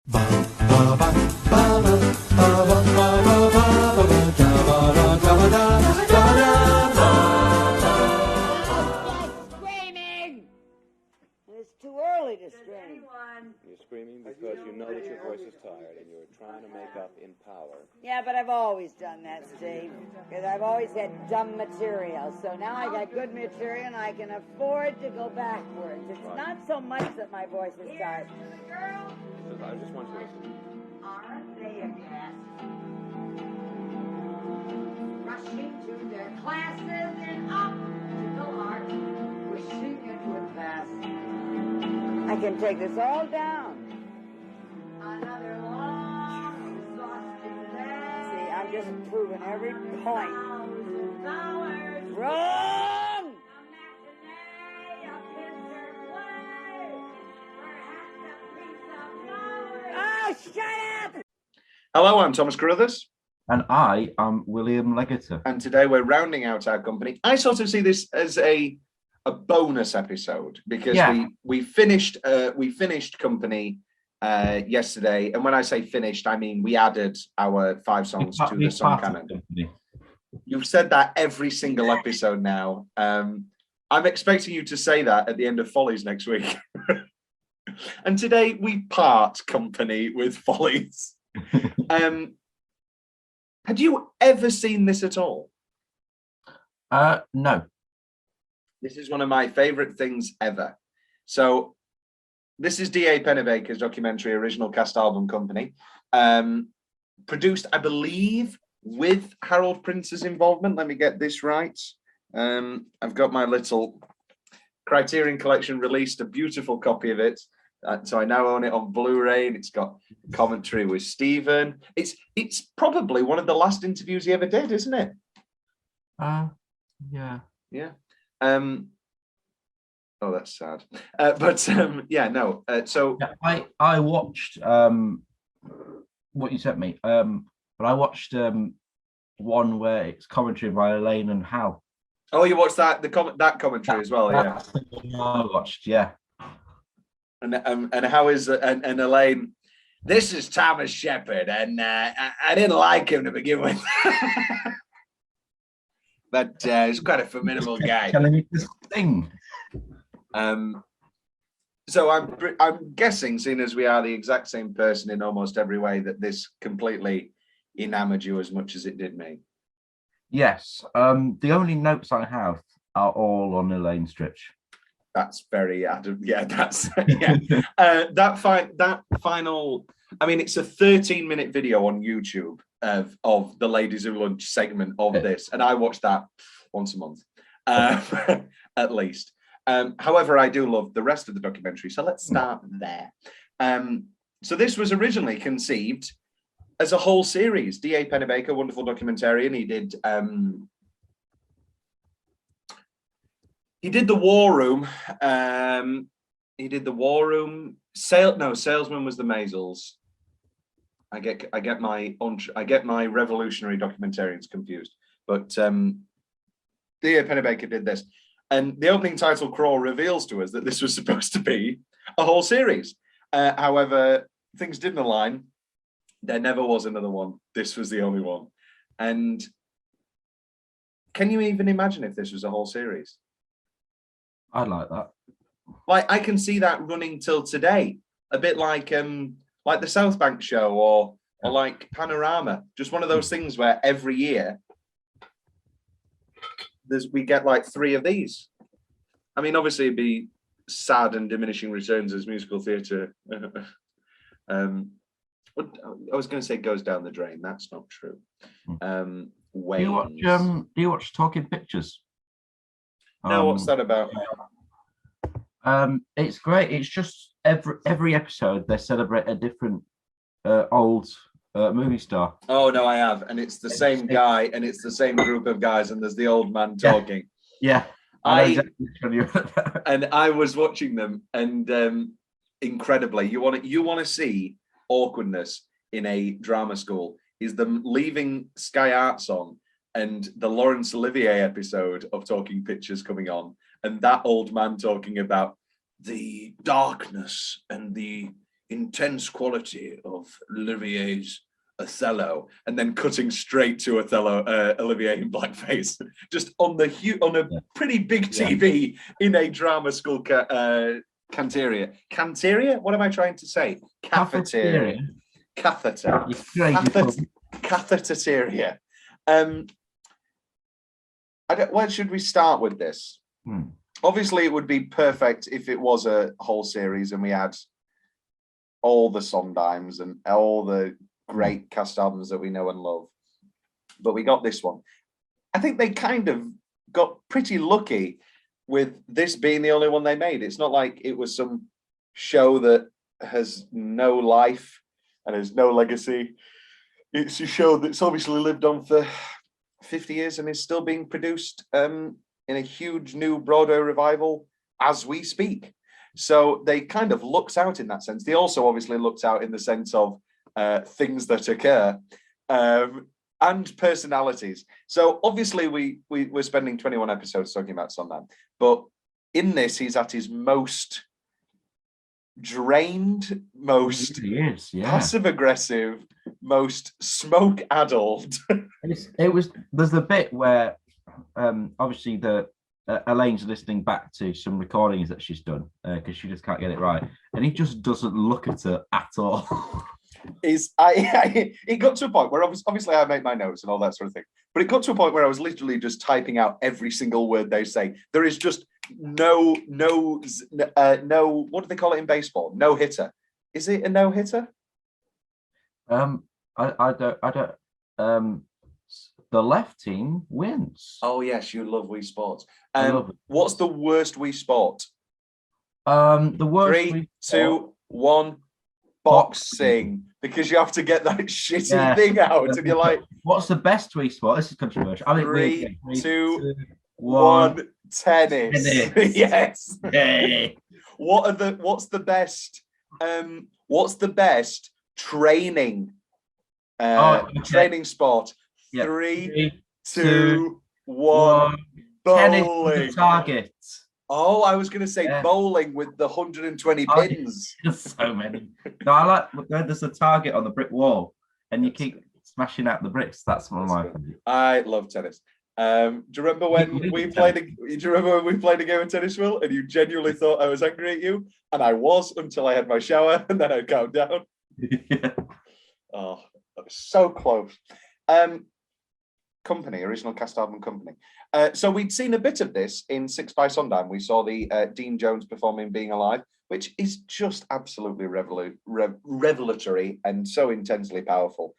Screaming! It's too early to scream. You're screaming because you know that your voice is tired and you're trying to make up in power. Yeah, but I've always done that, Steve. Because I've always had dumb material. So now I got good material and I can afford to go backwards. It's not so much that my voice is tired. So I just want you to listen. Aren't they a gas? Rushing to their classes in optical art, wishing it would pass. I can take this all down. Another long, exhausting day. See, I'm just proving every point. Wrong! Oh, shut up! Hello, I'm Thomas Carruthers. And I am William Leggetter. And today we're rounding out our company. I sort of see this as a bonus episode because we finished company yesterday. And when I say finished, I mean we added our 5 songs to the song canon. You've said that every single episode now. I'm expecting you to say that at the end of Follies next week. And today we part company with Follies. Had you ever seen this at all? No. This is one of my favorite things ever. So this is D.A Pennebaker's documentary, Original Cast Album Company. Produced, I believe, with Harold Prince's involvement. Let me get this right. I've got my little Criterion Collection released a beautiful copy of it. So I now own it on Blu-ray, and it's got commentary with Stephen. It's probably one of the last interviews he ever did, isn't it? Yeah. Yeah. Oh, that's sad. Yeah, no. So yeah, I watched what you sent me. But I watched one where it's commentary by Elaine and Hal. Oh, you watched that that commentary as well, yeah. I watched, yeah. And how is and Elaine? This is Thomas Shepard, and I didn't like him to begin with, but he's quite a formidable guy. Telling me this thing. So I'm guessing, seeing as we are the exact same person in almost every way, that this completely enamored you as much as it did me. Yes. The only notes I have are all on Elaine Stritch. That's very yeah. That's yeah. That final. I mean, it's a 13-minute video on YouTube of the Ladies Who Lunch segment of this, and I watch that once a month, at least. However, I do love the rest of the documentary, so let's start there. So this was originally conceived as a whole series. D.A Pennebaker, wonderful documentarian. He did the War Room. He did the War Room. Salesman was the Maisels. I get my revolutionary documentarians confused. But D.A Pennebaker did this, and the opening title crawl reveals to us that this was supposed to be a whole series. However, things didn't align. There never was another one. This was the only one. And can you even imagine if this was a whole series? I like that. Like, I can see that running till today, a bit like the South Bank show or like Panorama. Just one of those things where every year we get like 3 of these. I mean, obviously it'd be sad and diminishing returns as musical theatre. I was going to say goes down the drain. That's not true. Do you watch Talking Pictures? No, what's that about? It's great. It's just every episode they celebrate a different old movie star. Oh no, I have, and it's the same guy, and it's the same group of guys, and there's the old man talking. Yeah. And I was watching them, and incredibly, you want to see awkwardness in a drama school is them leaving Sky Arts on and the Laurence Olivier episode of Talking Pictures coming on, and that old man talking about the darkness and the intense quality of Olivier's Othello, and then cutting straight to Othello, Olivier in blackface, just on a pretty big TV in a drama school canteria. Canteria? What am I trying to say? Cafeteria. Catheter. Catheteria. Where should we start with this? Obviously, it would be perfect if it was a whole series and we had all the Sondheims and all the great cast albums that we know and love. But we got this one. I think they kind of got pretty lucky with this being the only one they made. It's not like it was some show that has no life and has no legacy. It's a show that's obviously lived on for 50 years and is still being produced in a huge new Broadway revival as we speak. So they kind of looked out in that sense. They also obviously looked out in the sense of things that occur and personalities. So obviously we're spending 21 episodes talking about Sondheim, but in this he's at his most drained, most passive aggressive, most smoke-addled. There's a bit where obviously Elaine's listening back to some recordings that she's done because she just can't get it right, and he just doesn't look at her at all. It got to a point where obviously I make my notes and all that sort of thing, but it got to a point where I was literally just typing out every single word they say. There is just no, what do they call it in baseball? No hitter. Is it a no hitter? I don't. The left team wins. Oh yes, you love Wii Sports. What's the worst Wii Sport? The worst. 3, 2, 1. Boxing, because you have to get that shitty thing out, and you're like, "What's the best Wii Sport?" This is controversial. I think 3, 2, 1. Tennis. Yes. Hey. What's the best? What's the best training? Training sport. Yeah. 3, 2, 1. Tennis Bowling. with the target. Oh, I was going to say bowling with the 120 pins. So many. No, I like when there's a target on the brick wall and you keep smashing out the bricks. That's one of my favorites. I love tennis. Do you remember when we played a game of tennis, Will, and you genuinely thought I was angry at you? And I was until I had my shower and then I calmed down. Yeah. Oh, that was so close. Company, original cast album Company. So we'd seen a bit of this in 6 by Sondheim. We saw the Dean Jones performing Being Alive, which is just absolutely revelatory and so intensely powerful.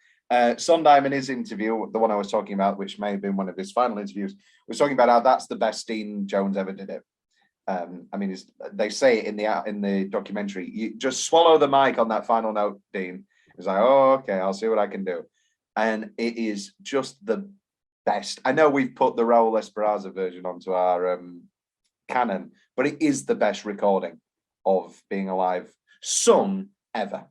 Sondheim in his interview, the one I was talking about, which may have been one of his final interviews, was talking about how that's the best Dean Jones ever did it. I mean, they say it in the documentary. You just swallow the mic on that final note, Dean. It's like, oh, okay, I'll see what I can do. And it is just the best. I know we've put the Raul Esparza version onto our canon, but it is the best recording of Being Alive sung ever.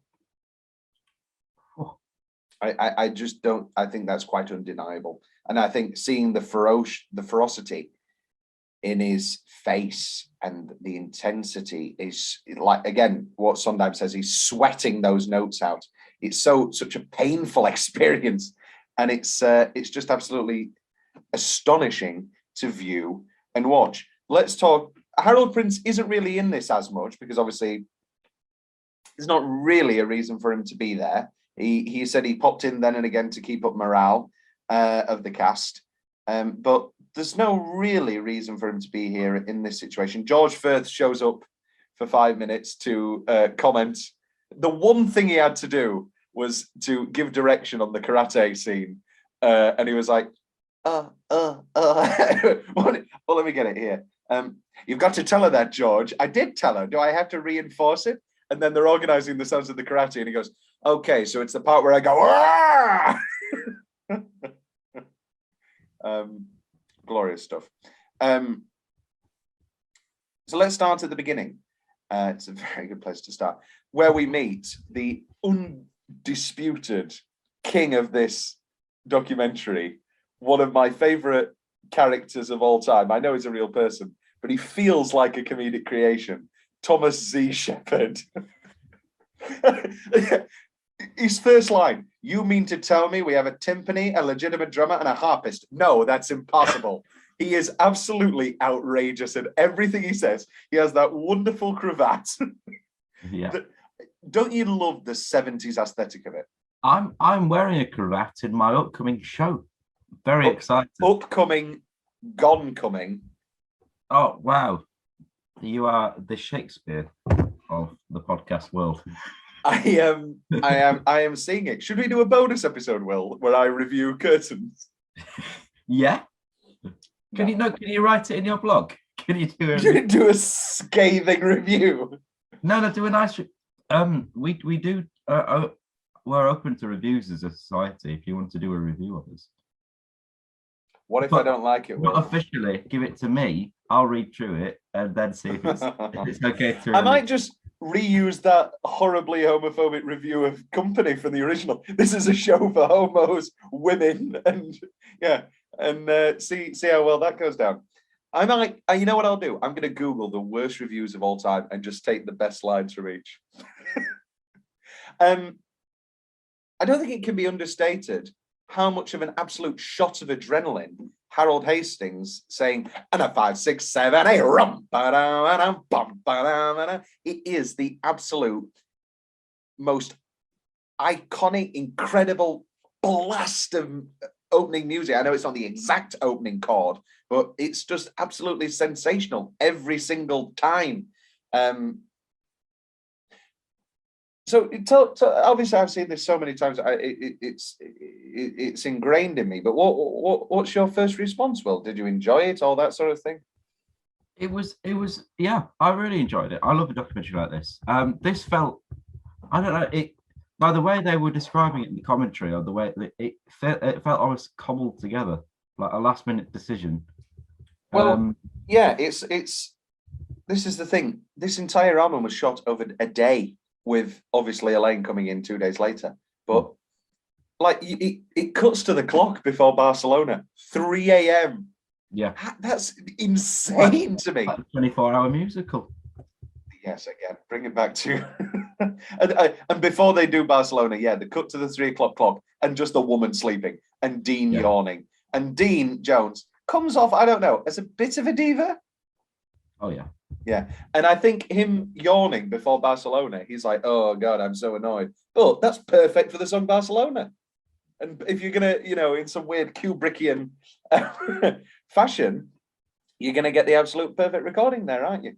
I just don't. I think that's quite undeniable, and I think seeing the ferocity in his face and the intensity is like, again, what Sondheim says. He's sweating those notes out. It's such a painful experience. And it's just absolutely astonishing to view and watch. Let's talk. Harold Prince isn't really in this as much because obviously there's not really a reason for him to be there. He said he popped in then and again to keep up morale of the cast, but there's no really reason for him to be here in this situation. George Firth shows up for 5 minutes to comment. The one thing he had to do was to give direction on the karate scene. And he was like, well, let me get it here. You've got to tell her that, George. I did tell her. Do I have to reinforce it? And then they're organizing the sounds of the karate. And he goes, okay, so it's the part where I go, glorious stuff. So let's start at the beginning. It's a very good place to start, where we meet the undisputed king of this documentary, one of my favorite characters of all time. I know he's a real person, but he feels like a comedic creation. Thomas Z. Shepherd. His first line, you mean to tell me we have a timpani, a legitimate drummer, and a harpist? No, that's impossible. He is absolutely outrageous in everything he says. He has that wonderful cravat. Yeah. Don't you love the 70s aesthetic of it? I'm wearing a cravat in my upcoming show. Very excited. Upcoming, gone coming. Oh wow. You are the Shakespeare of the podcast world. I am seeing it. Should we do a bonus episode, Will, where I review curtains? Yeah. Can you write it in your blog? Can you do a scathing review? No, do a nice. We do. We're open to reviews as a society. If you want to do a review of us. What if I don't like it? Not officially. Give it to me. I'll read through it and then see if it's okay to. I might just reuse that horribly homophobic review of Company from the original. This is a show for homos, women, and see how well that goes down. I might, you know what I'll do? I'm going to Google the worst reviews of all time and just take the best lines from each. I don't think it can be understated how much of an absolute shot of adrenaline Harold Hastings saying, and a 5, 6, 7, 8, rum, it is the absolute most iconic, incredible blast of opening music. I know it's not the exact opening chord, but it's just absolutely sensational every single time. So obviously I've seen this so many times. It's ingrained in me. But what's your first response, Will? Did you enjoy it? All that sort of thing. It was. Yeah, I really enjoyed it. I love a documentary like this. This felt. I don't know. It by the way they were describing it in the commentary, or the way it felt almost cobbled together, like a last minute decision. Well, yeah. It's. This is the thing. This entire album was shot over a day, with obviously Elaine coming in 2 days later. But like it cuts to the clock before Barcelona, 3 a.m. Yeah. That's insane to me. Like a 24-hour musical. Yes, again, bring it back to and before they do Barcelona, they cut to the 3 o'clock clock and just a woman sleeping and Dean yawning. And Dean Jones comes off, I don't know, as a bit of a diva. Oh yeah. Yeah, and I think him yawning before Barcelona, he's like, oh, God, I'm so annoyed. But that's perfect for the song Barcelona. And if you're going to, in some weird Kubrickian fashion, you're going to get the absolute perfect recording there, aren't you?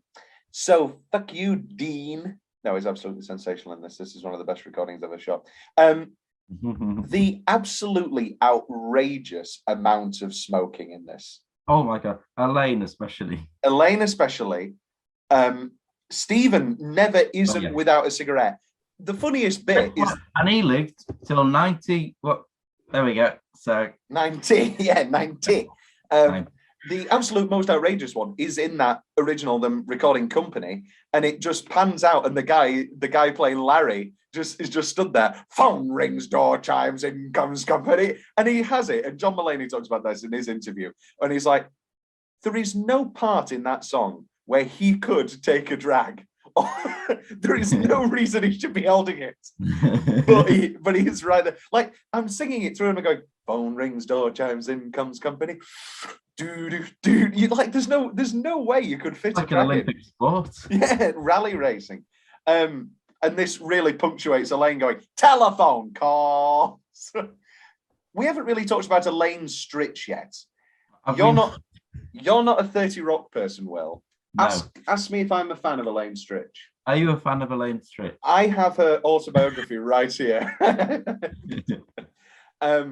So, fuck you, Dean. No, he's absolutely sensational in this. This is one of the best recordings I've ever shot. The absolutely outrageous amount of smoking in this. Oh, my God. Elaine especially. Stephen never isn't without a cigarette. The funniest bit is, and he lived till 90. What? There we go. So 90, 90. The absolute most outrageous one is in that original them recording Company, and it just pans out, and the guy playing Larry is just stood there. Phone rings, door chimes, in comes Company, and he has it. And John Mulaney talks about this in his interview, and he's like, there is no part in that song where he could take a drag. There is no reason he should be holding it. But he's right there. Like, I'm singing it through and I'm going, phone rings, door chimes, in comes Company. Dude. You like there's no way you could fit like a drag an Olympic sport. Yeah, rally racing. And this really punctuates Elaine going, telephone calls. We haven't really talked about Elaine Stritch yet. You're not a 30 Rock person, Will. No. Ask me if I'm a fan of Elaine Stritch. Are you a fan of Elaine Stritch? I have her autobiography right here. I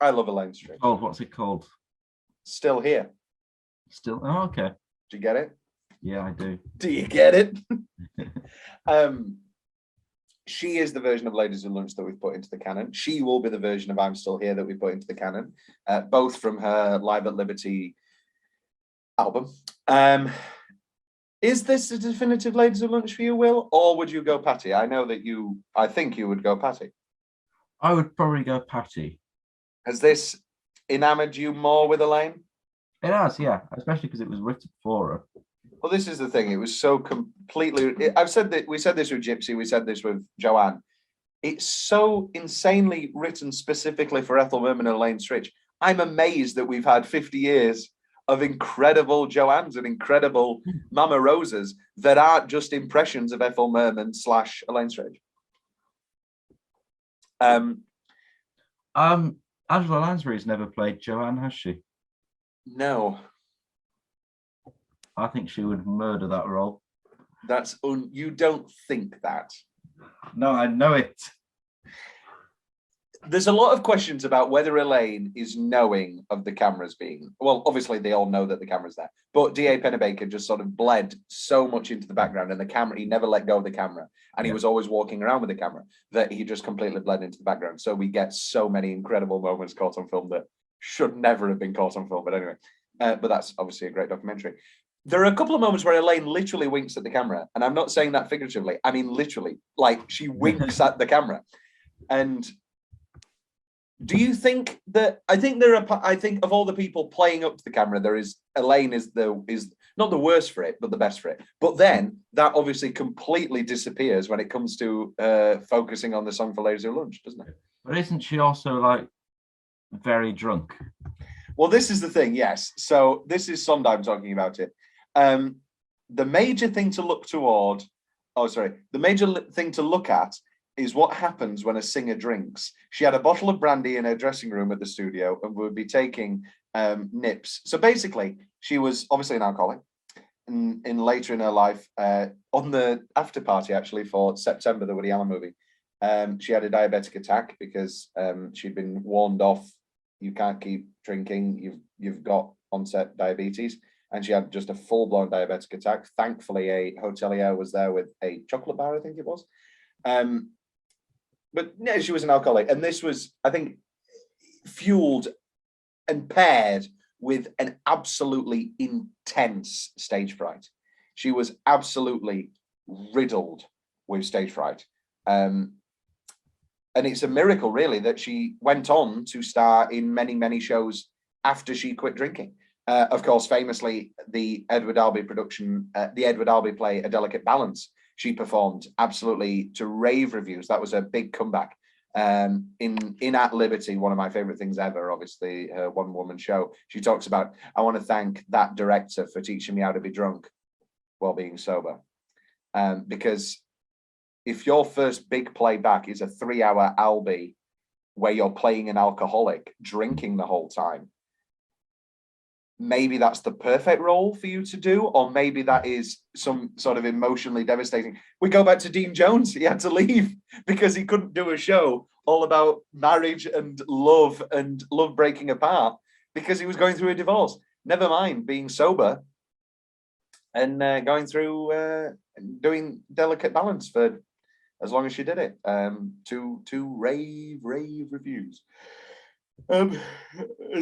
love Elaine Stritch. Oh, what's it called? Still Here. Still? Oh, okay. Do you get it? Yeah, I do. Do you get it? She is the version of Ladies Who Lunch that we've put into the canon. She will be the version of I'm Still Here that we put into the canon, both from her Live at Liberty album. Is this a definitive Ladies Who Lunch for you, Will, or would you go Patty? I think you would go Patty. I would probably go Patty. Has this enamored you more with Elaine? It has, yeah, especially because it was written for her. Well, this is the thing. It was so completely. I've said that we said this with Gypsy. We said this with Joanne. It's so insanely written specifically for Ethel Merman and Elaine Stritch. I'm amazed that we've had 50 years of incredible Joannes and incredible Mama Roses that aren't just impressions of Ethel Merman / Elaine Stritch. Angela Lansbury's never played Joanne, has she? No. I think she would murder that role. You don't think that. No, I know it. There's a lot of questions about whether Elaine is knowing of the cameras being, well, obviously they all know that the camera's there, but D.A Pennebaker just sort of bled so much into the background, and the camera, he never let go of the camera, and he was always walking around with the camera, that he just completely bled into the background. So we get so many incredible moments caught on film that should never have been caught on film. But anyway, but that's obviously a great documentary. There are a couple of moments where Elaine literally winks at the camera, and I'm not saying that figuratively. I mean literally, like she winks at the camera. And do you think that? I think of all the people playing up to the camera, Elaine is not the worst for it, but the best for it. But then that obviously completely disappears when it comes to focusing on the Song for Ladies Who Lunch, doesn't it? But isn't she also like very drunk? Well, this is the thing. Yes. So this is Sondheim talking about it. The major thing to look toward. The major thing to look at is what happens when a singer drinks. She had a bottle of brandy in her dressing room at the studio and would be taking nips. So basically, she was obviously an alcoholic. In later in her life, on the after party actually for September, the Woody Allen movie, she had a diabetic attack because she'd been warned off. You can't keep drinking. You've got onset diabetes, and she had just a full-blown diabetic attack. Thankfully, a hotelier was there with a chocolate bar, I think it was. But no, she was an alcoholic, and this was, I think, fueled and paired with an absolutely intense stage fright. She was absolutely riddled with stage fright. And it's a miracle, really, that she went on to star in many, many shows after she quit drinking. Of course, famously, the Edward Albee production, the Edward Albee play, A Delicate Balance, she performed absolutely to rave reviews. That was a big comeback. In At Liberty, one of my favorite things ever, obviously, her one-woman show, she talks about, I want to thank that director for teaching me how to be drunk while being sober. Because if your first big playback is a 3-hour Albee where you're playing an alcoholic, drinking the whole time, maybe that's the perfect role for you to do, or maybe that is some sort of emotionally devastating. We go back to Dean Jones. He had to leave because he couldn't do a show all about marriage and love breaking apart because he was going through a divorce. Never mind being sober and going through doing Delicate Balance for as long as she did it, to rave reviews. A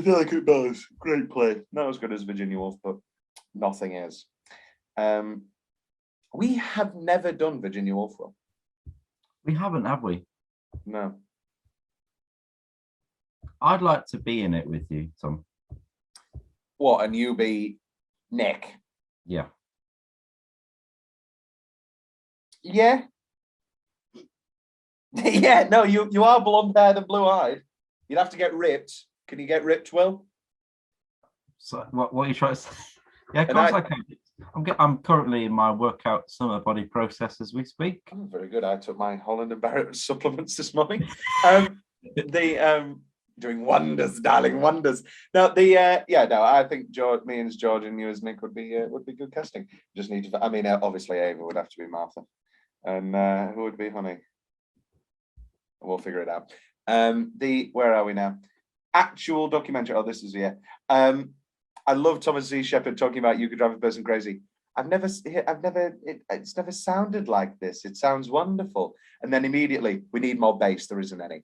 Delicate Balance, great play. Not as good as Virginia Woolf, but nothing is. We have never done Virginia Woolf. We haven't, have we? No. I'd like to be in it with you, Tom. What, and you be Nick? Yeah. Yeah. Yeah, no, you are blonde-haired and blue-eyed. You'd have to get ripped. Can you get ripped, Will? So what are you trying to say? Yeah, of course I can. I'm currently in my workout summer body process as we speak. Oh, very good. I took my Holland and Barrett supplements this morning. Doing wonders, darling, wonders. Now I think me and George and you as Nick would be good casting. Just need to. I mean, obviously Ava would have to be Martha, and who would be Honey? We'll figure it out. Where are we now? Actual documentary. Oh, this is I love Thomas Z. Shepherd talking about You Could Drive a Person Crazy. It's never sounded like this. It sounds wonderful. And then immediately, we need more bass. There isn't any.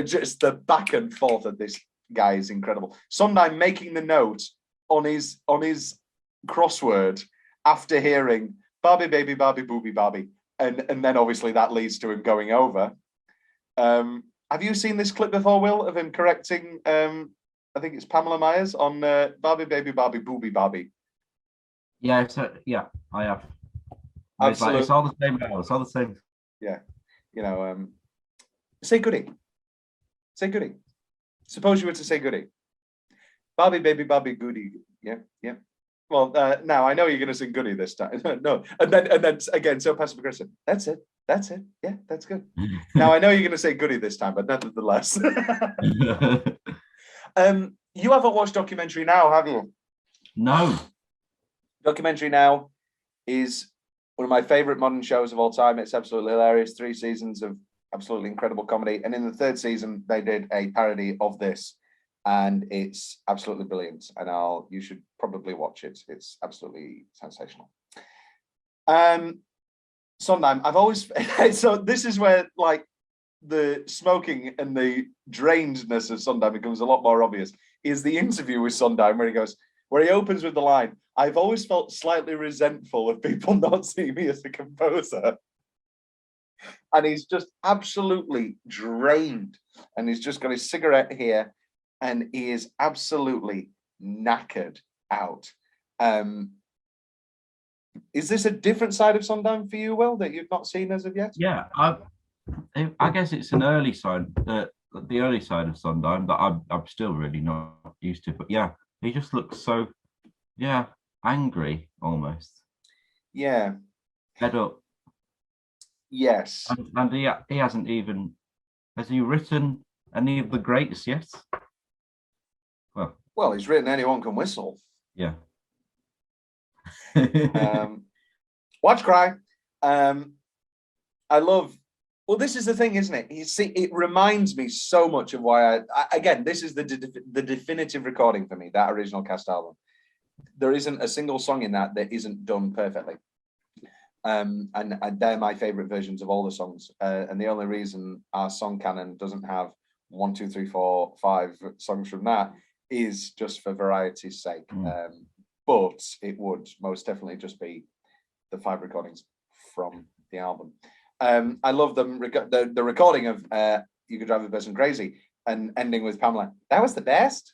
Just the back and forth of this guy is incredible. Sondheim making the note on his crossword after hearing Barbie, baby, Barbie, booby, Barbie. And then obviously that leads to him going over. Have you seen this clip before, Will, of him correcting, I think it's Pamela Myers on Barbie, baby, Barbie, booby, Barbie? Yeah, so yeah, I have. And it's like Absolute, it's all the same now. It's all the same. yeah. You know, say goody. Say goody. Suppose you were to say goody. Bobby, baby, Bobby, goody. Yeah, yeah. Well, now I know you're going to sing goody this time. No, and then again, so passive aggressive. That's it. That's it. Yeah, that's good. Now I know you're going to say goody this time, but nevertheless. You haven't watched Documentary Now, have you? No. Documentary Now is one of my favorite modern shows of all time. It's absolutely hilarious. 3 seasons of absolutely incredible comedy. And in the 3rd season, they did a parody of this. And it's absolutely brilliant. And you should probably watch it. It's absolutely sensational. Sondheim, I've always, so this is where like the smoking and the drainedness of Sondheim becomes a lot more obvious, is the interview with Sondheim where he opens with the line, I've always felt slightly resentful of people not seeing me as a composer. And he's just absolutely drained. And he's just got his cigarette here and he is absolutely knackered out. Is this a different side of Sondheim for you, Will, that you've not seen as of yet? Yeah, I guess it's an early side, the early side of Sondheim that I'm still really not used to. But yeah, he just looks so, yeah, angry almost. Yeah. Head up. Yes. And he hasn't even, has he written any of the greats yet? Well, he's written Anyone Can Whistle. Yeah. Watch Cry. I love. Well, this is the thing, isn't it? You see, it reminds me so much of why again, this is the definitive recording for me, that original cast album. There isn't a single song in that isn't done perfectly. And they're my favorite versions of all the songs. And the only reason our song canon doesn't have 1, 2, 3, 4, 5 songs from that is just for variety's sake. But it would most definitely just be the 5 recordings from the album. I love them. The recording of You Could Drive a Person Crazy and ending with Pamela. That was the best.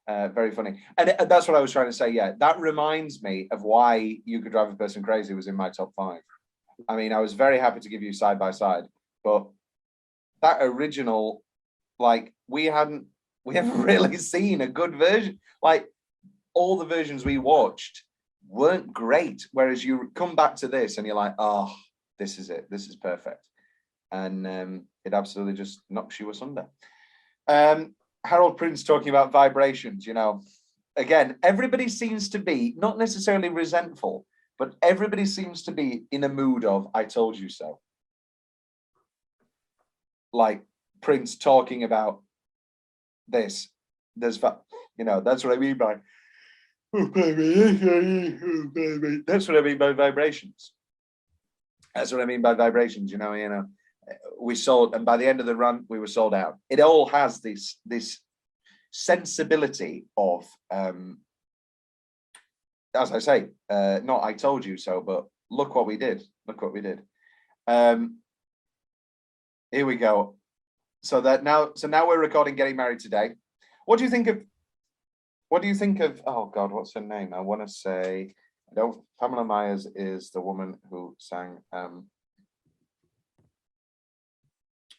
Very funny. And that's what I was trying to say. Yeah, that reminds me of why You Could Drive a Person Crazy was in my top 5. I mean, I was very happy to give you Side by Side, but that original, like, we haven't really seen a good version. Like, all the versions we watched weren't great. Whereas you come back to this and you're like, oh, this is it. This is perfect. And it absolutely just knocks you asunder. Harold Prince talking about vibrations, you know, again, everybody seems to be not necessarily resentful, but everybody seems to be in a mood of, I told you so. Like Prince talking about this. That's what I mean by, that's what I mean by vibrations. That's what I mean by vibrations, you know, we sold, and by the end of the run, we were sold out. It all has this sensibility of, as I say, not I told you so, but look what we did. Look what we did. Here we go. So now we're recording Getting Married Today. What do you think of, oh God, what's her name? I want to say, Pamela Myers is the woman who sang,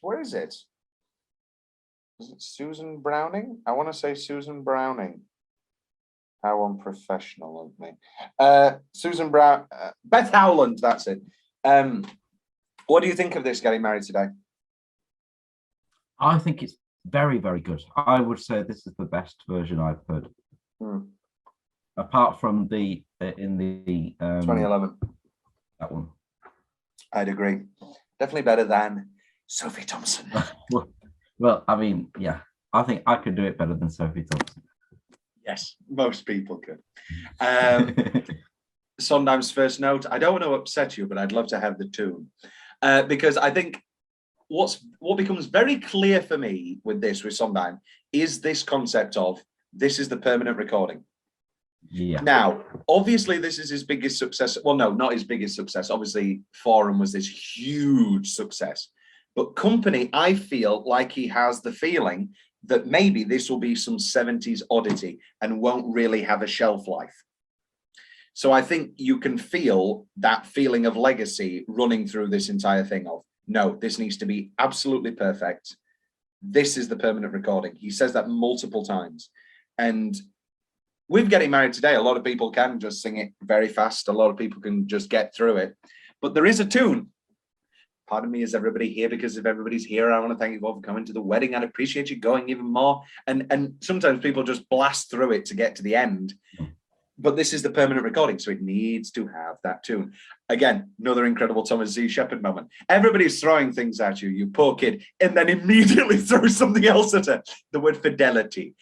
where is it? Is it Susan Browning? I want to say Susan Browning. How unprofessional of me. Susan Brown, Beth Howland, that's it. What do you think of this Getting Married Today? I think it's very, very good. I would say this is the best version I've heard. Apart from the in the 2011. That one. I'd agree. Definitely better than Sophie Thompson. Well, I mean, yeah, I think I could do it better than Sophie Thompson. Yes, most people could. Sondheim's first note. I don't want to upset you, but I'd love to have the tune. Because I think what becomes very clear for me with Sondheim is this concept of this is the permanent recording. Yeah. Now, obviously, this is his biggest success. Well, no, not his biggest success. Obviously, Forum was this huge success. But Company, I feel like he has the feeling that maybe this will be some 70s oddity and won't really have a shelf life. So I think you can feel that feeling of legacy running through this entire thing of, no, this needs to be absolutely perfect. This is the permanent recording. He says that multiple times. And with Getting Married Today, a lot of people can just sing it very fast. A lot of people can just get through it. But there is a tune. Pardon me, is everybody here? Because if everybody's here, I want to thank you all for coming to the wedding. I'd appreciate you going even more. And sometimes people just blast through it to get to the end. But this is the permanent recording, so it needs to have that tune. Again, another incredible Thomas Z. Shepherd moment. Everybody's throwing things at you, you poor kid, and then immediately throw something else at her. The word fidelity.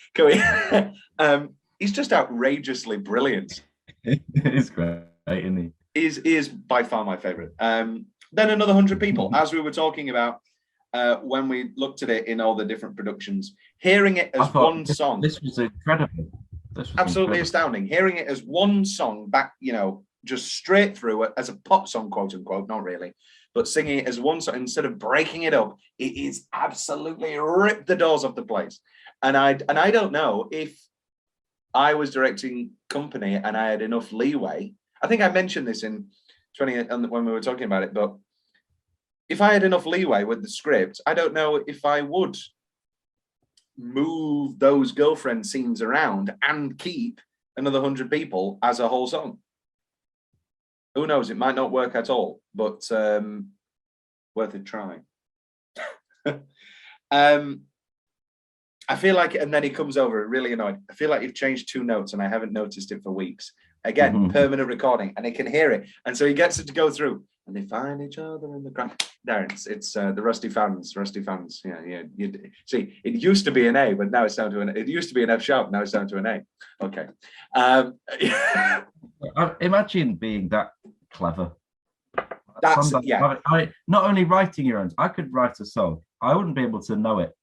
He's just outrageously brilliant. It's great, isn't he? Is by far my favorite. Then another 100 people, as we were talking about when we looked at it in all the different productions, hearing it as one song. This was incredible. This was absolutely astounding. Hearing it as one song back, you know, just straight through it as a pop song, quote unquote, not really, but singing it as one song instead of breaking it up. It is absolutely ripped the doors off the place. And I don't know if I was directing company and I had enough leeway. I think I mentioned this in 20 when we were talking about it, but if I had enough leeway with the script, I don't know if I would move those girlfriend scenes around and keep another 100 people as a whole song. Who knows? It might not work at all, but worth a try. I feel like, and then he comes over really annoyed. I feel like you've changed 2 notes and I haven't noticed it for weeks. Again, permanent recording, and he can hear it. And so he gets it to go through, and they find each other in the ground. There, it's the Rusty Fans. Yeah. You see, it used to be an A, but now it's down to an. It used to be an F sharp, now it's down to an A. Okay. Imagine being that clever. That's yeah. Not only writing your own, I could write a song. I wouldn't be able to know it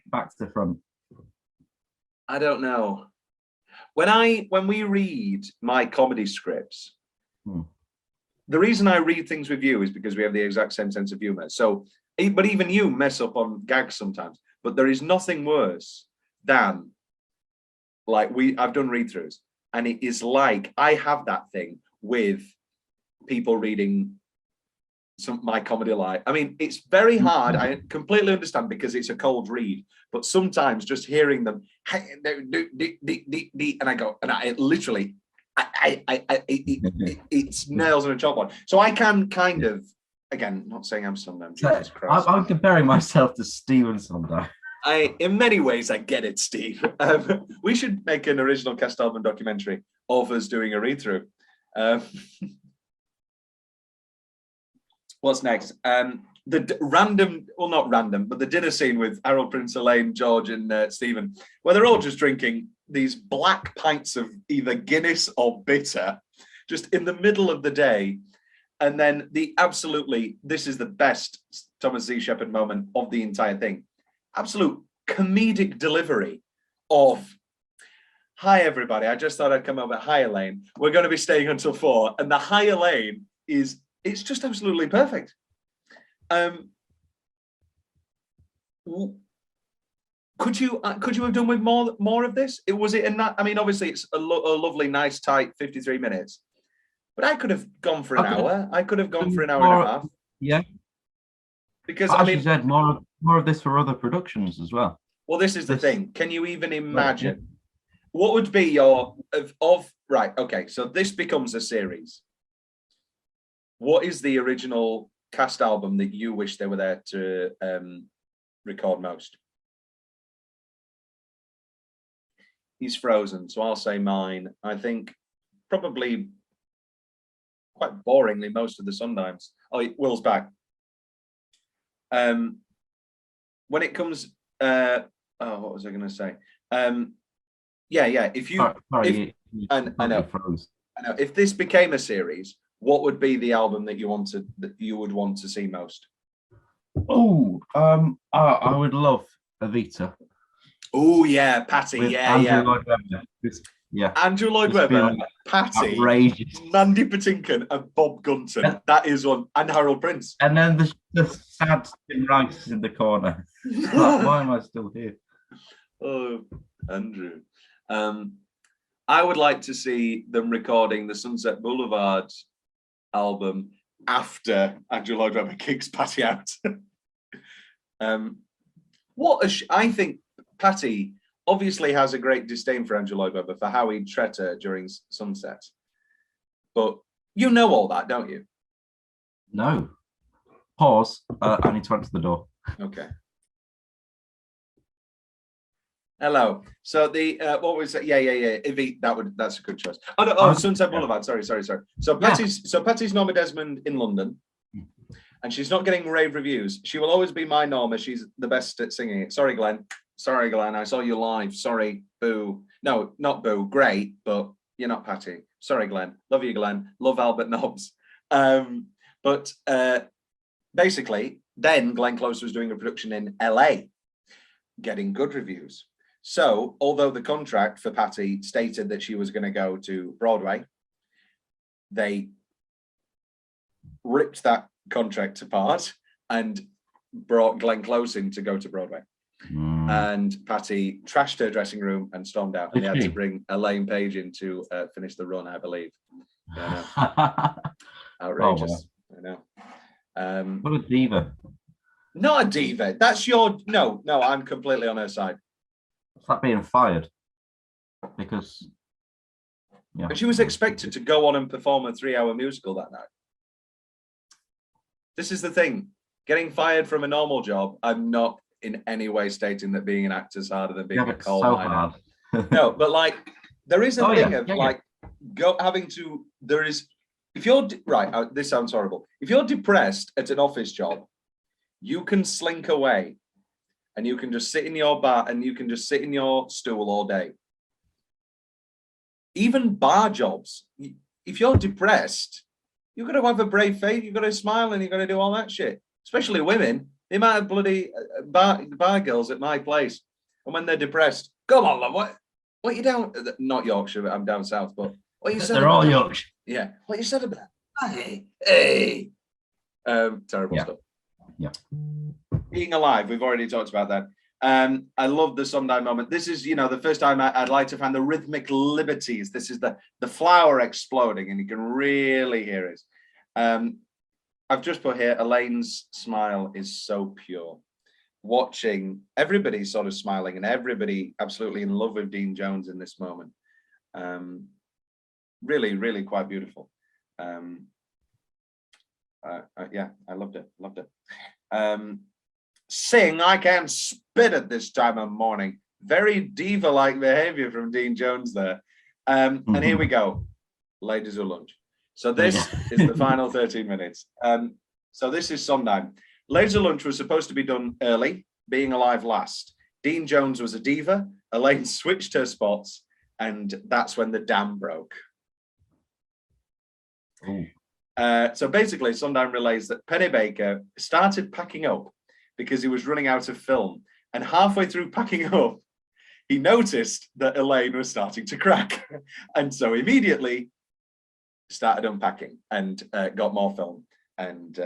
back to front. I don't know. When we read my comedy scripts, the reason I read things with you is because we have the exact same sense of humor. So, but even you mess up on gags sometimes. But there is nothing worse than I've done read-throughs, and it is like I have that thing with people reading my comedy live. I mean, it's very hard. I completely understand because it's a cold read, but sometimes just hearing them, and I go, and I literally, it's nails on a chalkboard. So I can kind of, again, not saying I'm Sondheim, Jesus Christ. I'm comparing myself to Stephen Sondheim. In many ways, I get it, Steve. We should make an original cast album documentary of us doing a read-through. What's next? The random, well, not random, but the dinner scene with Harold, Prince Elaine, George, and Stephen, where they're all just drinking these black pints of either Guinness or bitter, just in the middle of the day. And then this is the best Thomas Z. Shepherd moment of the entire thing. Absolute comedic delivery of, hi, everybody. I just thought I'd come over. Hi, Elaine. We're going to be staying until 4. And the hi, Elaine it's just absolutely perfect. Could you have done with more of this? Was it in that? I mean, obviously it's a lovely, nice, tight 53 minutes, but I could have gone for an hour. I could have gone for an hour and a half. Yeah. Because I mean, said more of this for other productions as well. Well, this is the thing. Can you even imagine what would be your right? Okay, so this becomes a series. What is the original cast album that you wish they were there to record most? He's frozen, so I'll say mine. I think probably quite boringly most of the Sondheims. Oh, Will's back. When it comes, what was I going to say? Yeah. If you, I know. If this became a series, what would be the album that you would want to see most? Oh, I would love Evita. Oh yeah, Patty. Andrew Lloyd Webber. Andrew Lloyd Webber, Patty, outrageous. Mandy Patinkin, and Bob Gunton. That is one, and Harold Prince. And then the sad Tim Rice in the corner. Why am I still here? Oh, Andrew. I would like to see them recording the Sunset Boulevard album after Andrew Lloyd Webber kicks Patty out. I think Patty obviously has a great disdain for Andrew Lloyd Webber for how he treated her during Sunset. But you know all that, don't you? No. Pause. I need to answer the door. Okay. Hello. So the what was it? Yeah. Ivy, that's a good choice. Oh, no, Sunset Boulevard. Sorry. So Patty's Norma Desmond in London, and she's not getting rave reviews. She will always be my Norma. She's the best at singing it. Sorry, Glenn. I saw you live. Sorry, boo. No, not boo. Great, but you're not Patty. Sorry, Glenn. Love you, Glenn. Love Albert Nobbs. But basically, then Glenn Close was doing a production in LA, getting good reviews. So, although the contract for Patty stated that she was going to go to Broadway, they ripped that contract apart and brought Glenn Close in to go to Broadway. And Patty trashed her dressing room and stormed out. And they had to bring Elaine Page in to finish the run, I believe. Yeah, I know. Outrageous. Oh, wow. I know. What a diva. Not a diva. That's your... No, I'm completely on her side. It's like being fired. Because... Yeah. And she was expected to go on and perform a 3-hour musical that night. This is the thing. Getting fired from a normal job, I'm not in any way stating that being an actor is harder than being a coal miner. No, but like there is a thing of having to. There is, if you're right. This sounds horrible. If you're depressed at an office job, you can slink away, and you can just sit in your bar and you can just sit in your stool all day. Even bar jobs. If you're depressed, you've got to have a brave face. You've got to smile and you've got to do all that shit. Especially women. The amount of bloody bar girls at my place, and when they're depressed, come on, love, what you down? Not Yorkshire, but I'm down south. But what you said? They're all Yorkshire. Yeah, what you said about? Hey, terrible stuff. Yeah, being alive. We've already talked about that. I love the Sondheim moment. This is, the first time I'd like to find the rhythmic liberties. This is the flower exploding, and you can really hear it. I've just put here, Elaine's smile is so pure. Watching everybody sort of smiling and everybody absolutely in love with Dean Jones in this moment. Really, really quite beautiful. Yeah, I loved it. Sing, I can't spit at this time of morning. Very diva-like behavior from Dean Jones there. And here we go, ladies of lunch. So this is the final 13 minutes. So this is Sondheim. Ladies of Lunch was supposed to be done early, being alive last. Dean Jones was a diva. Elaine switched her spots, and that's when the dam broke. So basically, Sondheim relays that Pennebaker started packing up because he was running out of film. And halfway through packing up, he noticed that Elaine was starting to crack. And so immediately started unpacking and got more film and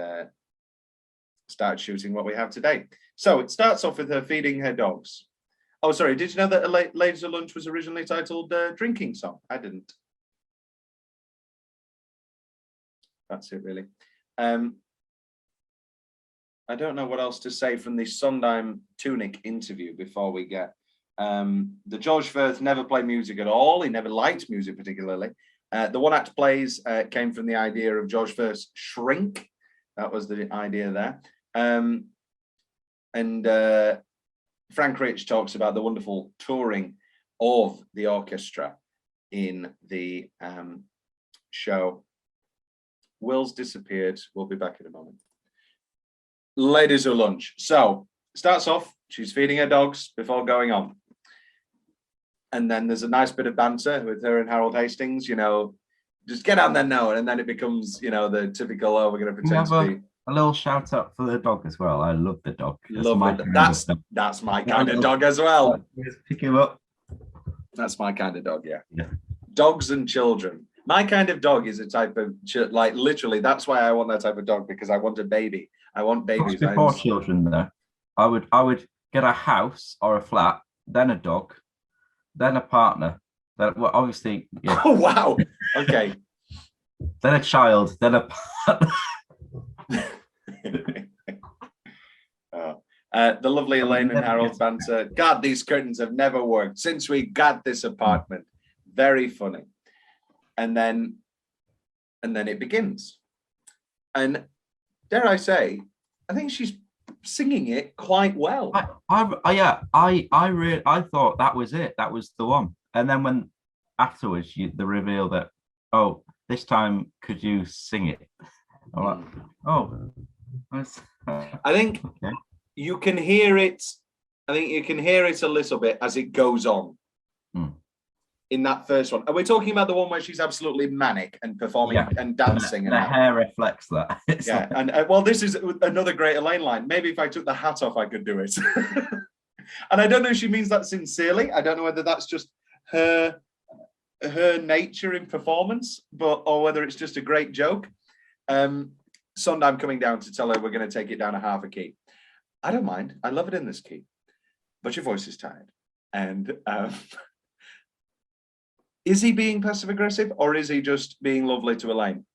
started shooting what we have today. So it starts off with her feeding her dogs. Oh, sorry, did you know that Ladies of Lunch was originally titled Drinking Song? I didn't. That's it, really. I don't know what else to say from the Sondheim Tunic interview before we get... the George Firth never played music at all. He never liked music particularly. The one-act plays came from the idea of George Firth's Shrink. That was the idea there. And Frank Rich talks about the wonderful touring of the orchestra in the show. Will's disappeared. We'll be back in a moment. Ladies of Lunch. So, starts off, she's feeding her dogs before going on. And then there's a nice bit of banter with her and Harold Hastings, just get on their note, and then it becomes, the typical, oh, we're going to pretend to be. A little shout out for the dog as well. I love the dog. That's my kind of dog as well. Just pick him up. That's my kind of dog, yeah. Dogs and children. My kind of dog is a type of, literally, that's why I want that type of dog, because I want a baby. I want babies. Before children, though, I would get a house or a flat, then a dog, then a partner, That, well, obviously, yeah. Oh wow. Okay. Then a child, then a The lovely Elaine and Harold banter. God, these curtains have never worked since we got this apartment. Very funny. And then it begins. And dare I say, I think she's singing it quite well. I thought that was it. That was the one. And then when afterwards, the reveal that, oh, this time could you sing it? I'm like, oh, I think okay. you can hear it. I think you can hear it a little bit as it goes on. In that first one. Are we talking about the one where she's absolutely manic and performing and dancing? The hair reflects that. Yeah, and well, this is another great Elaine line. Maybe if I took the hat off, I could do it. And I don't know if she means that sincerely. I don't know whether that's just her nature in performance, or whether it's just a great joke. Sondheim coming down to tell her we're going to take it down a half a key. I don't mind. I love it in this key, but your voice is tired. And is he being passive aggressive, or is he just being lovely to Elaine?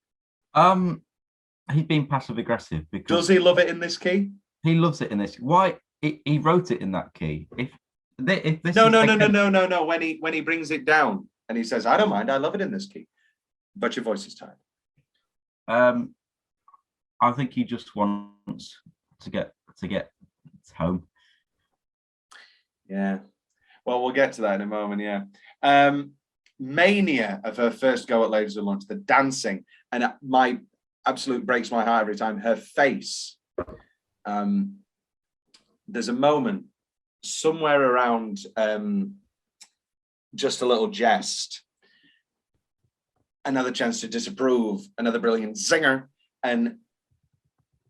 He's being passive aggressive because does he love it in this key? He loves it in this. Why he wrote it in that key? If this no. When he brings it down and he says, "I don't mind. I love it in this key," but your voice is tired. I think he just wants to get home. Yeah. Well, we'll get to that in a moment. Yeah. Mania of her first go at Ladies of Lunch, the dancing, and my absolute breaks my heart every time. Her face. There's a moment somewhere around just a little jest, another chance to disapprove, another brilliant singer, and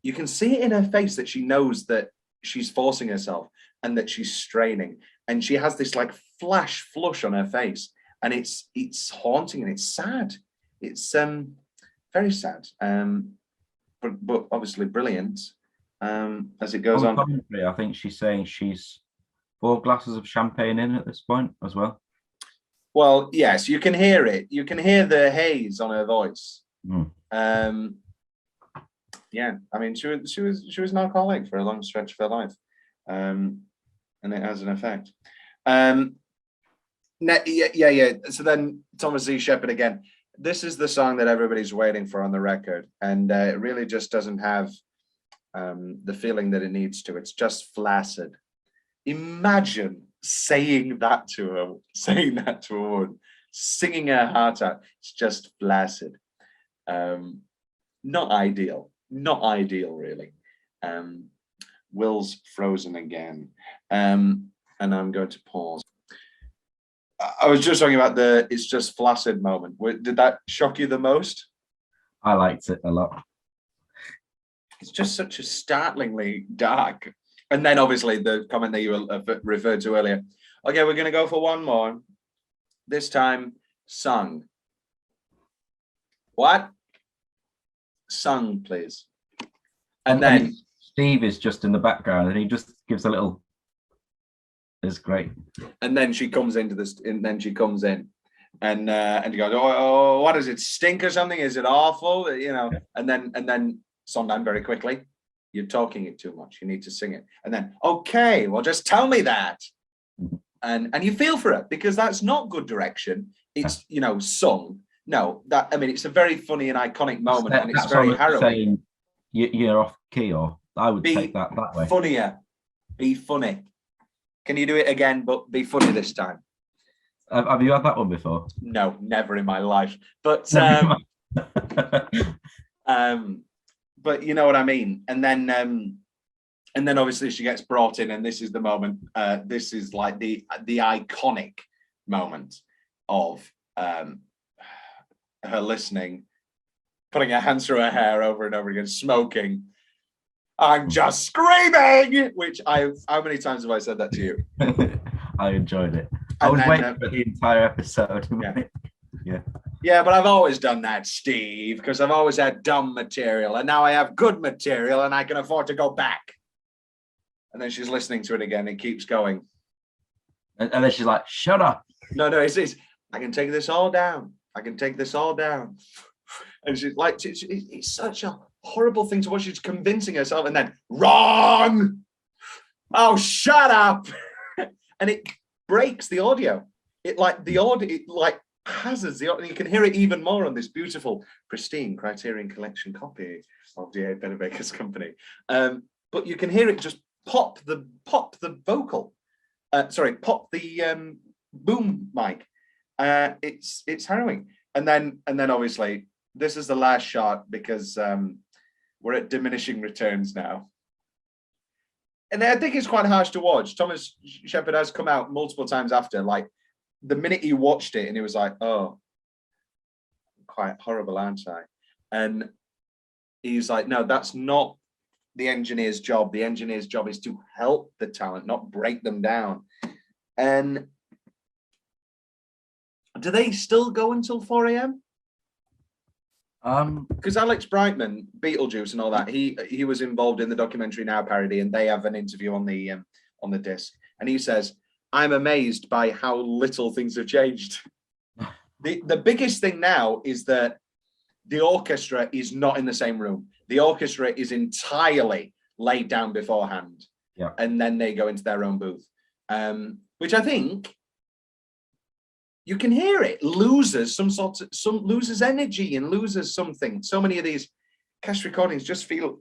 you can see it in her face that she knows that she's forcing herself and that she's straining, and she has this like flush on her face. And it's haunting and it's sad. It's very sad, but obviously brilliant as it goes on. I think she's saying she's 4 glasses of champagne in at this point as well. Well, yes, you can hear it. You can hear the haze on her voice. Yeah, I mean, she was an alcoholic for a long stretch of her life, and it has an effect. Yeah. So then Thomas Z. Shepherd again. This is the song that everybody's waiting for on the record, and it really just doesn't have the feeling that it needs to. It's just flaccid. Imagine saying that to a woman, singing her heart out. It's just flaccid. Not ideal really. Will's frozen again, and I'm going to pause. I was just talking about the "it's just flaccid" moment. Did that shock you the most? I liked it a lot. It's just such a startlingly dark. And then obviously the comment that you referred to earlier. Okay, we're going to go for one more. This time, sung. What? Sung, please. And then Steve is just in the background, and he just gives a little. It's great. And then she comes into this, and then she comes in, and he goes, "Oh, what does it stink or something? Is it awful?" You know. And then Sondheim very quickly, "You're talking it too much. You need to sing it." And then, "Okay, well, just tell me that." And you feel for it because that's not good direction. It's sung. No, it's a very funny and iconic moment, and it's very harrowing. You're off key, or I would take that way. Funnier, be funny. Can you do it again, but be funny this time? Have you had that one before? No, never in my life. But but you know what I mean. And then obviously she gets brought in, and this is the moment. This is like the iconic moment of her listening, putting her hands through her hair over and over again, smoking. I'm just screaming, which how many times have I said that to you? I enjoyed it. I was waiting for the entire episode. Yeah, but I've always done that, Steve, because I've always had dumb material, and now I have good material, and I can afford to go back. And then she's listening to it again, and keeps going. And then she's like, "Shut up." No, it's I can take this all down. I can take this all down. And she's like, it's such a horrible thing to watch. She's convincing herself, and then wrong. Oh, shut up! And it breaks the audio. It hazards the audio. You can hear it even more on this beautiful, pristine Criterion Collection copy of D.A Pennebaker's Company. But you can hear it just pop the vocal. Pop the boom mic. It's harrowing. And then obviously this is the last shot because we're at diminishing returns now. And I think it's quite harsh to watch. Thomas Shepard has come out multiple times after, like the minute he watched it and he was like, oh, quite horrible, aren't I? And he's like, no, that's not the engineer's job. The engineer's job is to help the talent, not break them down. And do they still go until 4 a.m.? Because Alex Brightman, Beetlejuice and all that, he was involved in the documentary Now parody, and they have an interview on the disc, and he says, I'm amazed by how little things have changed. The biggest thing now is that the orchestra is not in the same room. The orchestra is entirely laid down beforehand, and then they go into their own booth, which I think you can hear it loses loses energy and loses something. So many of these cast recordings just feel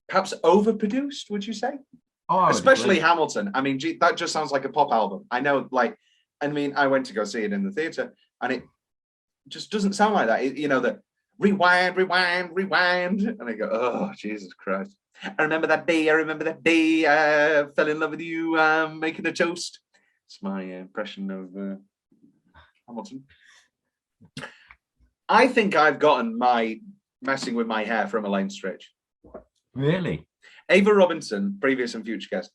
perhaps overproduced, would you say? Oh, especially Hamilton. I mean, gee, that just sounds like a pop album. I know, like, I mean, I went to go see it in the theater and it just doesn't sound like that. You know, the rewind, rewind, rewind. And I go, oh, Jesus Christ. I remember that day. I fell in love with you making a toast. It's my impression of Hamilton. I think I've gotten my messing with my hair from Elaine Stritch. Really? Ava Robinson, previous and future guest,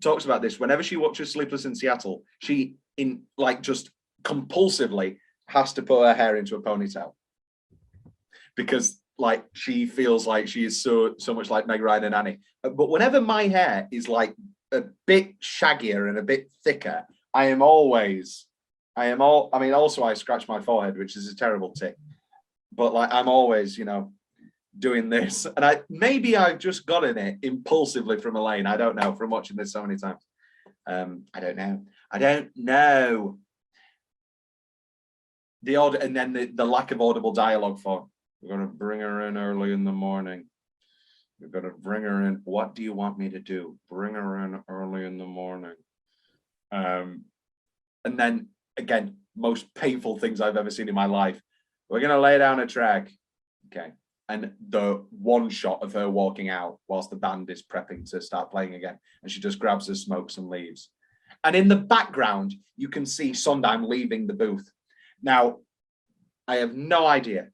talks about this. Whenever she watches Sleepless in Seattle, she just compulsively has to put her hair into a ponytail because like she feels like she is so much like Meg Ryan and Annie. But whenever my hair is like a bit shaggier and a bit thicker, I mean, also I scratch my forehead, which is a terrible tick, but like I'm always, you know, doing this, and maybe I've just gotten it impulsively from Elaine. I don't know, from watching this so many times. I don't know. And then the lack of audible dialogue for, we're gonna bring her in early in the morning. We're gonna bring her in. What do you want me to do? Bring her in early in the morning. And then again, most painful things I've ever seen in my life. We're gonna lay down a track. Okay. And the one shot of her walking out whilst the band is prepping to start playing again. And she just grabs her smokes and leaves. And in the background, you can see Sondheim leaving the booth. Now, I have no idea,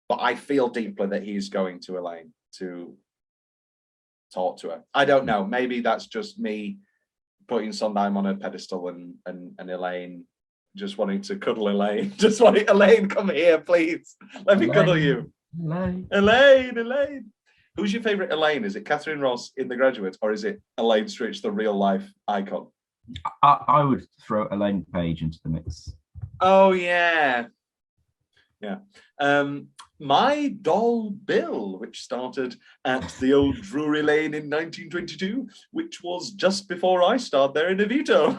but I feel deeply that he's going to Elaine to talk to her. I don't know. Maybe that's just me putting Sondheim on a pedestal and Elaine just wanting to cuddle Elaine. Just wanting, Elaine, come here, please. Let me cuddle you. Elaine. Who's your favorite Elaine? Is it Catherine Ross in The Graduate, or is it Elaine Stritch, the real life icon? I would throw Elaine Page into the mix. Oh yeah. My Doll Bill, which started at the old Drury Lane in 1922, which was just before I started there in Evito.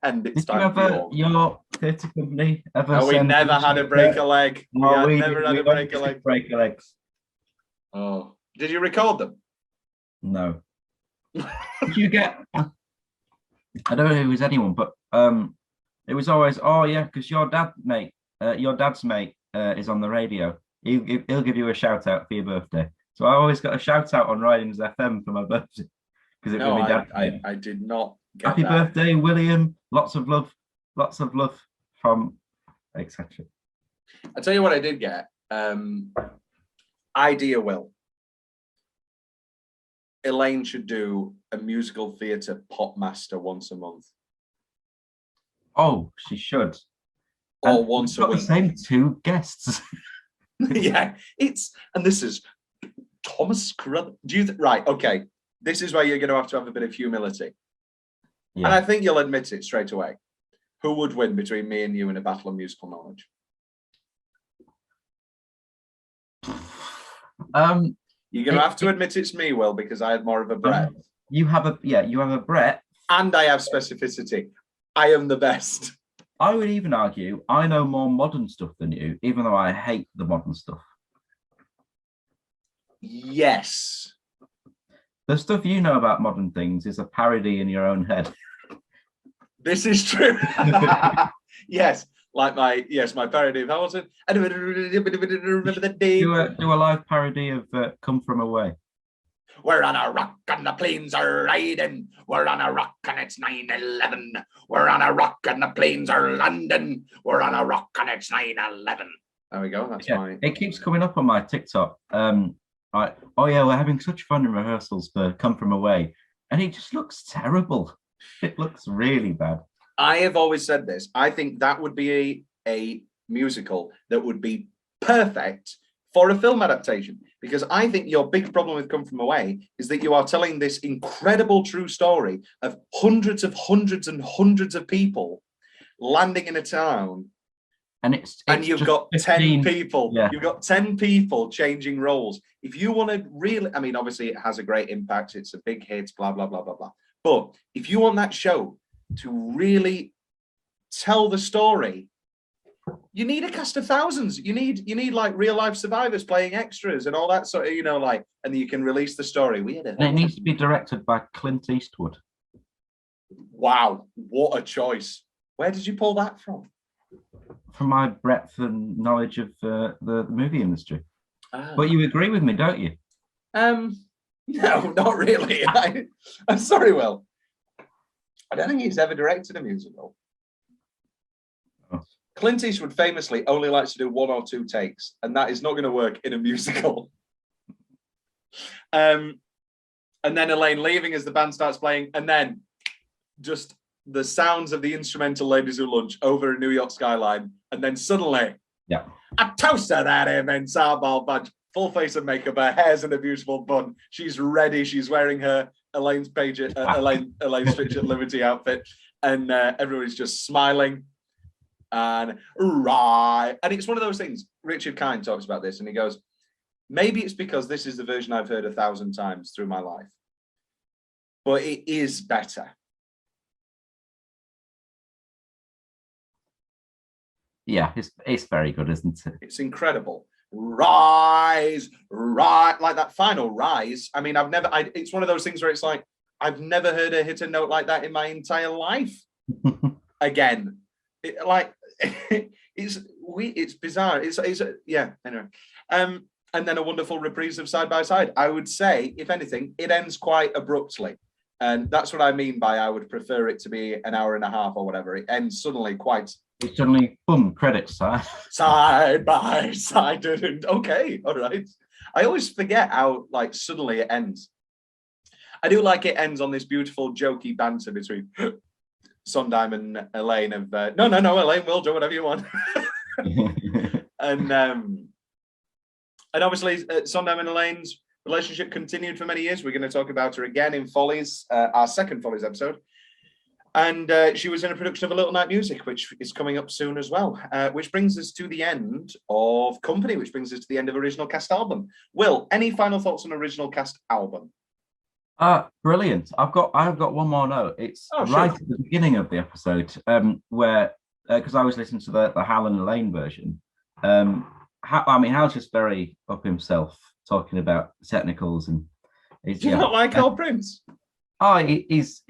And it's time for your theatre company ever? No, we never had a break a leg. No, we never had a break a leg. Break a legs. Oh, did you record them? No. Did you get? I don't know who was anyone, but it was always, oh yeah, because your dad's mate is on the radio. He'll give you a shout out for your birthday. So I always got a shout out on Ridings FM for my birthday because it was my dad. I did not get Happy that. birthday, William! Lots of love from etc. I tell you what, I did get. Idea Will. Elaine should do a musical theatre pop master once a month. Oh, she should. Or And once we've a got week. the same two guests. Yeah, and this is Thomas Carruthers. Right, okay. This is where you're going to have a bit of humility. And I think you'll admit it straight away. Who would win between me and you in a battle of musical knowledge? You're going to have to admit it's me, Will, because I had more of a breadth. You have a breadth. And I have specificity. I am the best. I would even argue I know more modern stuff than you, even though I hate the modern stuff. Yes. The stuff you know about modern things is a parody in your own head. This is true. Yes. Like my parody of Hamilton. Remember the day. Do a live parody of Come From Away. We're on a rock and the planes are riding. We're on a rock and it's 9/11. We're on a rock and the planes are landing. We're on a rock and it's 9/11. There we go. That's my. It keeps coming up on my TikTok. Like, oh yeah, we're having such fun in rehearsals for Come From Away, and it just looks terrible. It looks really bad. I have always said this. I think that would be a musical that would be perfect for a film adaptation, because I think your big problem with Come From Away is that you are telling this incredible true story of hundreds and hundreds of people landing in a town, and you've got 10 people. Yeah. You've got 10 people changing roles. If you want to really, I mean, obviously it has a great impact. It's a big hit, blah, blah, blah, blah, blah. But if you want that show to really tell the story, you need a cast of thousands. You need like real life survivors playing extras and all that sort of, like, and then you can release the story. It needs to be directed by Clint Eastwood. Wow, what a choice. Where did you pull that from? From my breadth and knowledge of the movie industry. But you agree with me, don't you? No, not really. I'm sorry, Will. I don't think he's ever directed a musical. Oh. Clint Eastwood famously only likes to do 1 or 2 takes, and that is not going to work in a musical. And then Elaine leaving as the band starts playing, and then just the sounds of the instrumental Ladies Who Lunch over a New York skyline, and then suddenly, a toast to that ensemble bunch, full face of makeup, her hair's in a beautiful bun. She's ready. She's wearing her Elaine Stritch at Liberty outfit, and everybody's just smiling. And it's one of those things. Richard Kind talks about this, and he goes, maybe it's because this is the version I've heard 1,000 times through my life, but it is better. Yeah, it's very good, isn't it? It's incredible. Rise, like that final rise. I mean, it's one of those things where it's like, I've never heard her hit a note like that in my entire life. Again, it's bizarre. Anyway. And then a wonderful reprise of Side by Side. I would say, if anything, it ends quite abruptly. And that's what I mean by I would prefer it to be an hour and a half or whatever. It ends suddenly It's suddenly, boom, credits. Side by side. Okay, all right. I always forget how, suddenly it ends. I do like it ends on this beautiful, jokey banter between Sondheim and Elaine of, no, Elaine, we'll do whatever you want. And obviously, Sondheim and Elaine's relationship continued for many years. We're going to talk about her again in Follies, our second Follies episode. And she was in a production of A Little Night Music, which is coming up soon as well, which brings us to the end of Company, which brings us to the end of Original Cast Album. Will, any final thoughts on Original Cast Album? Brilliant. I've got one more note. It's right at the beginning of the episode, where, because I was listening to the Hal and Elaine version. Hal's just very up himself, talking about technicals, and do you not like Al Prince? Oh, he's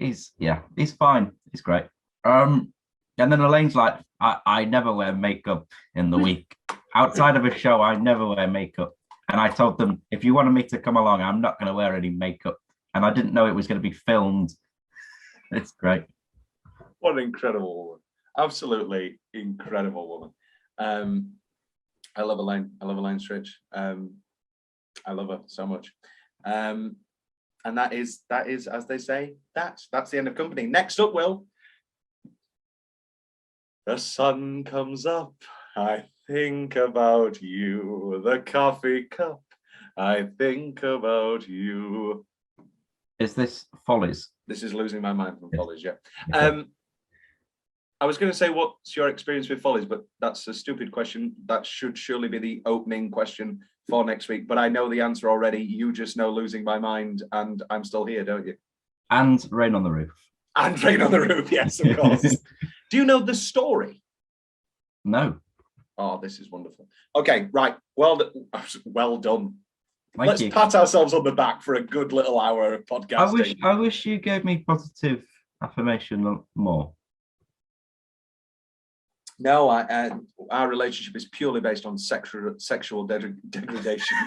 fine. He's great. And then Elaine's like, I never wear makeup in the week. Outside of a show, I never wear makeup. And I told them, if you wanted me to come along, I'm not going to wear any makeup. And I didn't know it was going to be filmed. It's great. What an incredible woman. Absolutely incredible woman. I love Elaine. I love Elaine Stritch. I love her so much. And that is, as they say, that's the end of Company. Next up, Will. The sun comes up, I think about you. The coffee cup, I think about you. Is this Follies? This is Losing My Mind from Follies, yeah. Okay. I was going to say, what's your experience with Follies? But that's a stupid question. That should surely be the opening question for next week. But I know the answer already. You just know Losing My Mind, and I'm still here, don't you? And Rain on the Roof. And Rain on the Roof, yes, of course. Do you know the story? No. Oh, this is wonderful. Okay, right. Well done. Thank you. Pat ourselves on the back for a good little hour of podcasting. I wish you gave me positive affirmation more. No, our relationship is purely based on sexual degradation.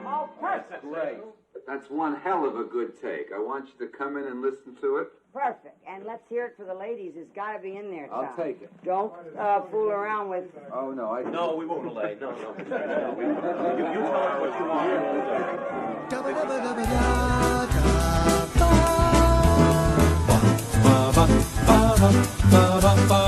Oh, perfect. Great. That's one hell of a good take. I want you to come in and listen to it. Perfect. And let's hear it for the ladies. It's got to be in there, Tom. I'll take it. Don't fool around with... Oh, no, I... No, we won't, Elaine. No. You tell us what you want.